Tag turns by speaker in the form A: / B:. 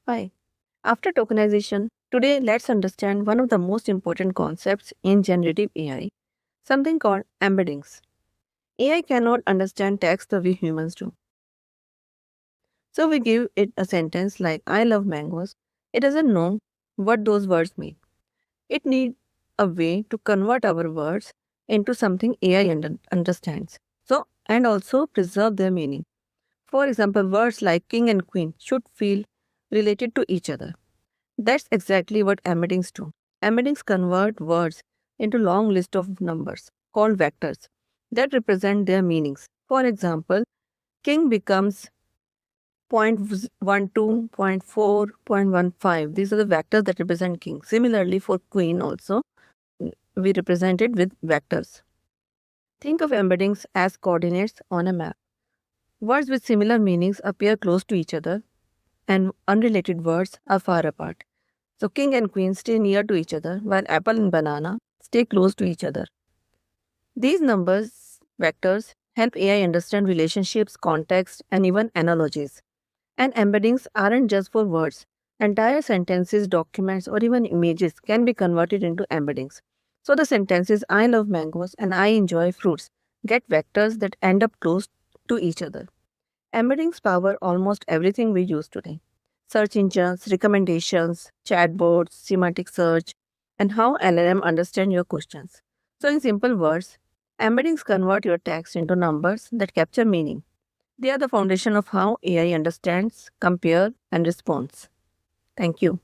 A: Hi. After tokenization, today let's understand one of the most important concepts in generative AI, something called embeddings. AI cannot understand text the way humans do. So we give it a sentence like I love mangoes. It doesn't know what those words mean. It needs a way to convert our words into something AI understands. So and also preserve their meaning. For example, words like king and queen should feel related to each other. That's exactly what embeddings do. Embeddings convert words into long list of numbers called vectors that represent their meanings. For example, king becomes 0.12, 0.4, 0.15. These are the vectors that represent king. Similarly, for queen also, we represent it with vectors. Think of embeddings as coordinates on a map. Words with similar meanings appear close to each other, and unrelated words are far apart. So king and queen stay near to each other, while apple and banana stay close to each other. These numbers vectors help AI understand relationships, context, and even analogies. And embeddings aren't just for words. Entire sentences, documents, or even images can be converted into embeddings. So the sentences I love mangoes and I enjoy fruits get vectors that end up close to each other. Embeddings power almost everything we use today: search engines, recommendations, chatbots, semantic search, and how LLM understand your questions. So, in simple words, embeddings convert your text into numbers that capture meaning. They are the foundation of how AI understands, compare, and responds. Thank you.